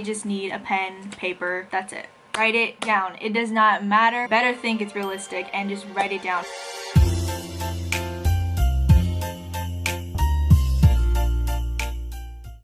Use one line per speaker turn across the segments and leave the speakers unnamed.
You just need a pen, paper, that's it. Write it down. It does not matter. Better think it's realistic and just write it down.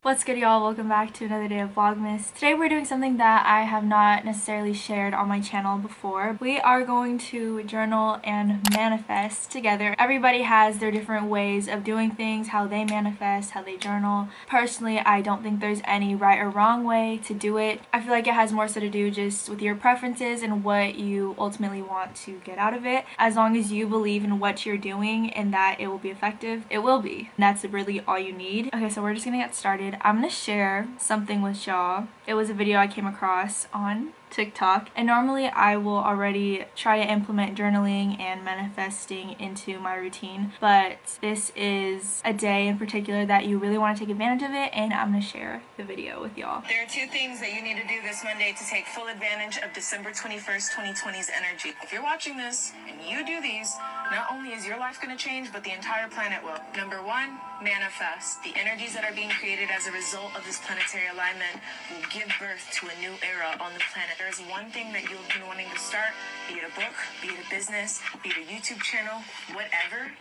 What's good, y'all? Welcome back to another day of Vlogmas. Today we're doing something that I have not necessarily shared on my channel before. We are going to journal and manifest together. Everybody has their different ways of doing things, how they manifest, how they journal. Personally, I don't think there's any right or wrong way to do it. I feel like it has more so to do just with your preferences and what you ultimately want to get out of it. As long as you believe in what you're doing and that it will be effective, it will be. And that's really all you need. Okay, so we're just gonna get started. I'm gonna share something with y'all. It was a video I came across on TikTok, and normally I will already try to implement journaling and manifesting into my routine, but this is a day in particular that you really want to take advantage of it, and I'm gonna share the video with y'all.
There are two things that you need to do this Monday to take full advantage of December 21st, 2020's energy. If you're watching this and you do these, not only is your life going to change, but the entire planet will. Number one, manifest. The energies that are being created as a result of this planetary alignment will give birth to a new era on the planet. There's one thing that you've been wanting to start, be it a book, be it a business, be it a YouTube channel, whatever.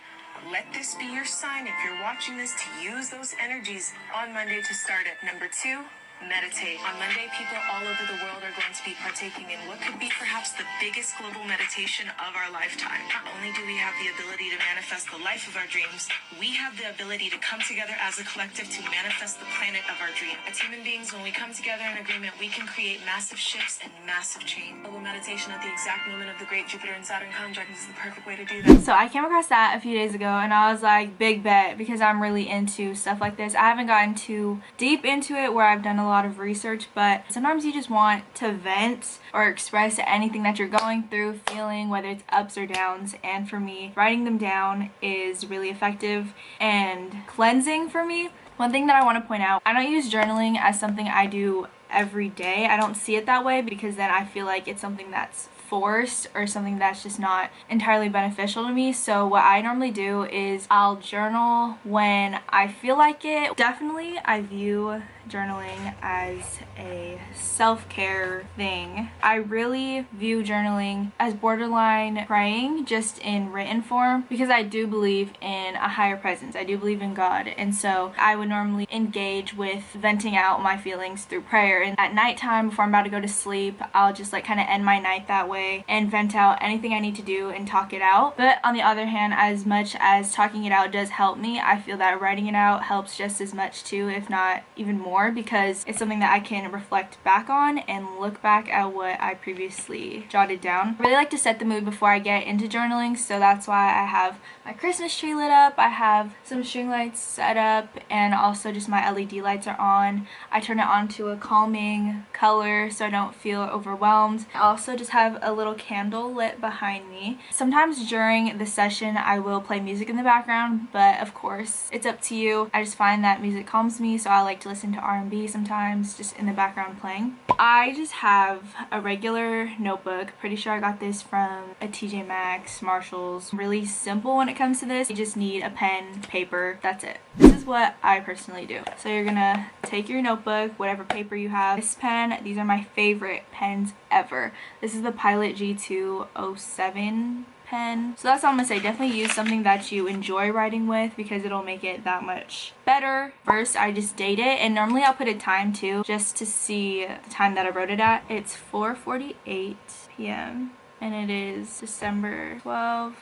Let this be your sign, if you're watching this, to use those energies on Monday to start it. Number two, meditate. On Monday, people all over the world are going to be partaking in what could be perhaps the biggest global meditation of our lifetime. Not only do we have the ability to manifest the life of our dreams, we have the ability to come together as a collective to manifest the planet of our dream. As human beings, when we come together in agreement, we can create massive shifts and massive change. Global meditation at the exact moment of the great Jupiter and Saturn conjunct is the perfect way to do that.
So I came across that a few days ago, and I was like, big bet, because I'm really into stuff like this. I haven't gotten too deep into it where I've done a lot of research, but sometimes you just want to vent or express anything that you're going through, feeling, whether it's ups or downs. And for me, writing them down is really effective and cleansing for me. One thing that I want to point out, I don't use journaling as something I do every day. I don't see it that way, because then I feel like it's something that's forced or something that's just not entirely beneficial to me. So what I normally do is I'll journal when I feel like it. Definitely I view journaling as a self-care thing. I really view journaling as borderline praying, just in written form, because I do believe in a higher presence. I do believe in God, and so I would normally engage with venting out my feelings through prayer. And at nighttime, before I'm about to go to sleep, I'll just like kind of end my night that way and vent out anything I need to do and talk it out. But on the other hand, as much as talking it out does help me, I feel that writing it out helps just as much too, if not even more, because it's something that I can reflect back on and look back at what I previously jotted down. I really like to set the mood before I get into journaling, so that's why I have my Christmas tree lit up, I have some string lights set up, and also just my LED lights are on. I turn it on to a calming color so I don't feel overwhelmed. I also just have a little candle lit behind me. Sometimes during the session I will play music in the background, but of course it's up to you. I just find that music calms me, so I like to listen to R&B sometimes just in the background playing. I just have a regular notebook. Pretty sure I got this from a TJ Maxx, Marshalls. Really simple when it comes to this. You just need a pen, paper, that's it. This is what I personally do. So you're gonna take your notebook, whatever paper you have, this pen. These are my favorite pens ever. This is the Pilot G207 pen. So that's all I'm gonna say. Definitely use something that you enjoy writing with, because it'll make it that much better. First, I just date it, and normally I'll put a time too, just to see the time that I wrote it at. It's 4:48 p.m. and it is December 12,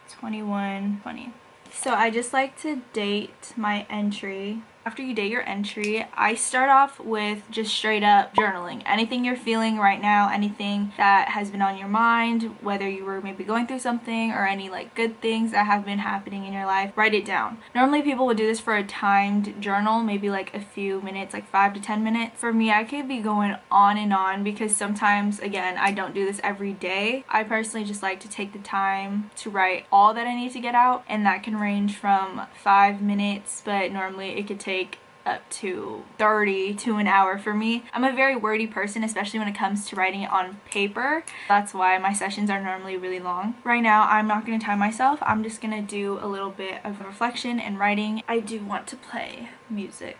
2020. So I just like to date my entry. After you date your entry, I start off with just straight up journaling. Anything you're feeling right now, anything that has been on your mind, whether you were maybe going through something or any like good things that have been happening in your life, write it down. Normally people would do this for a timed journal, maybe like a few minutes, like 5 to 10 minutes. For me, I could be going on and on, because sometimes, again, I don't do this every day. I personally just like to take the time to write all that I need to get out, and that can range from 5 minutes, but normally it could take up to 30 to an hour for me. I'm a very wordy person, especially when it comes to writing it on paper. That's why my sessions are normally really long. Right now, I'm not going to time myself. I'm just going to do a little bit of reflection and writing. I do want to play music.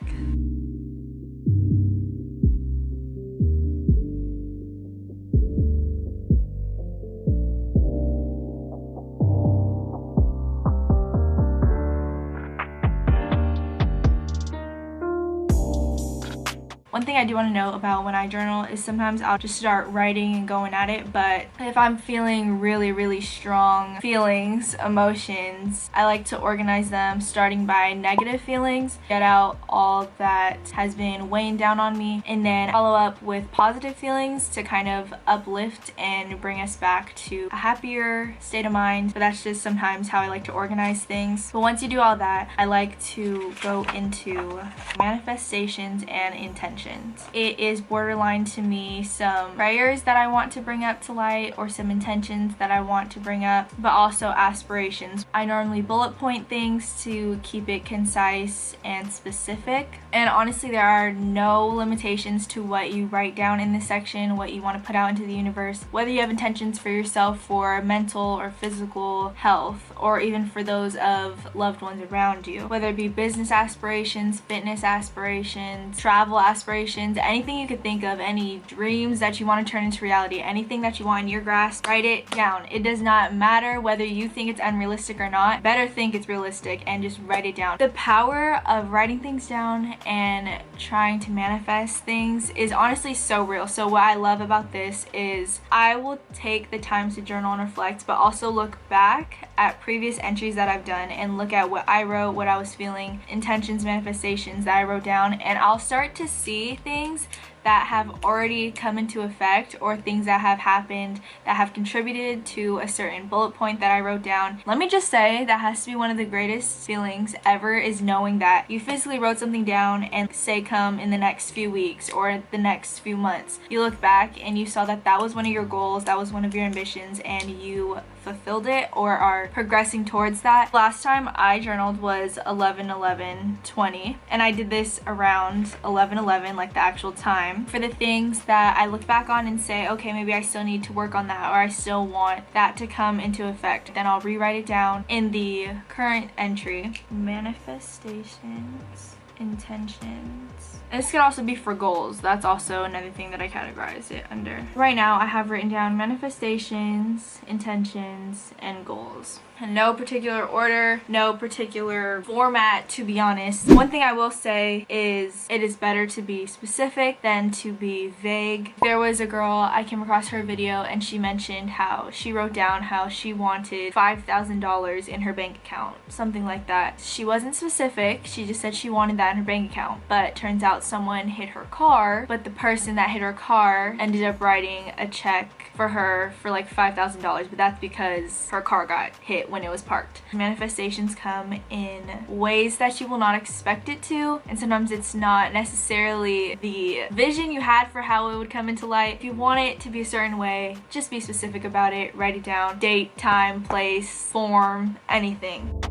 thing I do want to know about when I journal is sometimes I'll just start writing and going at it, but if I'm feeling really strong feelings, emotions, I like to organize them starting by negative feelings, get out all that has been weighing down on me, and then follow up with positive feelings to kind of uplift and bring us back to a happier state of mind. But that's just sometimes how I like to organize things. But once you do all that, I like to go into manifestations and intentions. It is borderline to me some prayers that I want to bring up to light or some intentions that I want to bring up, but also aspirations. I normally bullet point things to keep it concise and specific. And honestly, there are no limitations to what you write down in this section, what you want to put out into the universe, whether you have intentions for yourself for mental or physical health, or even for those of loved ones around you, whether it be business aspirations, fitness aspirations, travel aspirations, anything you could think of, any dreams that you want to turn into reality, anything that you want in your grasp, write it down. It does not matter whether you think it's unrealistic or not. Better think it's realistic and just write it down. The power of writing things down and trying to manifest things is honestly so real. So what I love about this is I will take the time to journal and reflect, but also look back at previous entries that I've done and look at what I wrote, what I was feeling, intentions, manifestations that I wrote down, and I'll start to see things that have already come into effect or things that have happened that have contributed to a certain bullet point that I wrote down. Let me just say that has to be one of the greatest feelings ever, is knowing that you physically wrote something down and say come in the next few weeks or the next few months, you look back and you saw that that was one of your goals, that was one of your ambitions, and you fulfilled it or are progressing towards that. Last time I journaled was 11/11/20, and I did this around 11/11, like the actual time, for the things that I look back on and say, okay, maybe I still need to work on that, or I still want that to come into effect. Then I'll rewrite it down in the current entry. Manifestations, intentions. And this could also be for goals. That's also another thing that I categorize it under. Right now I have written down manifestations, intentions, and goals. In no particular order, no particular format, to be honest. One thing I will say is it is better to be specific than to be vague. There was a girl, I came across her video, and she mentioned how she wrote down how she wanted $5,000 in her bank account, something like that. She wasn't specific, she just said she wanted that in her bank account, but turns out someone hit her car, but the person that hit her car ended up writing a check for her for like $5,000, but that's because her car got hit when it was parked. Manifestations come in ways that you will not expect it to, and sometimes it's not necessarily the vision you had for how it would come into light. If you want it to be a certain way, just be specific about it, write it down, date, time, place, form, anything.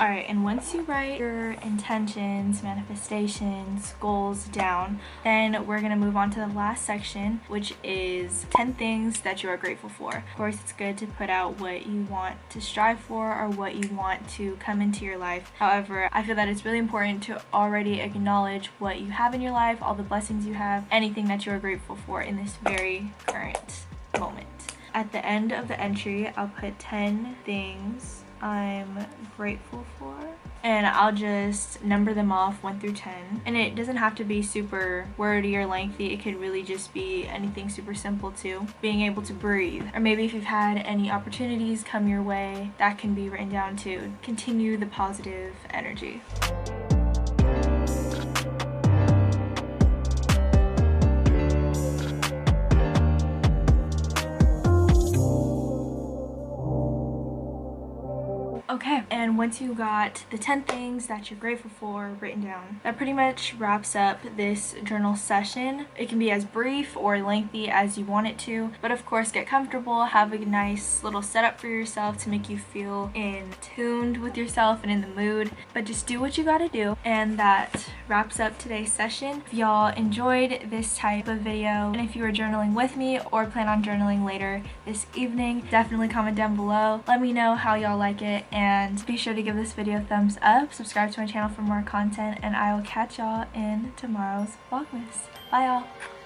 Alright, and once you write your intentions, manifestations, goals down, then we're going to move on to the last section, which is 10 things that you are grateful for. Of course, it's good to put out what you want to strive for or what you want to come into your life. However, I feel that it's really important to already acknowledge what you have in your life, all the blessings you have, anything that you are grateful for in this very current moment. At the end of the entry, I'll put 10 things I'm grateful for, and I'll just number them off 1 through 10, and it doesn't have to be super wordy or lengthy. It could really just be anything super simple too. Being able to breathe, or maybe if you've had any opportunities come your way, that can be written down too. Continue the positive energy. Okay, and once you got the 10 things that you're grateful for written down, that pretty much wraps up this journal session. It can be as brief or lengthy as you want it to, but of course get comfortable, have a nice little setup for yourself to make you feel in tuned with yourself and in the mood, but just do what you gotta do. And that wraps up today's session. If y'all enjoyed this type of video, and if you are journaling with me or plan on journaling later this evening, definitely comment down below. Let me know how y'all like it, and and be sure to give this video a thumbs up, subscribe to my channel for more content, and I will catch y'all in tomorrow's Vlogmas. Bye y'all!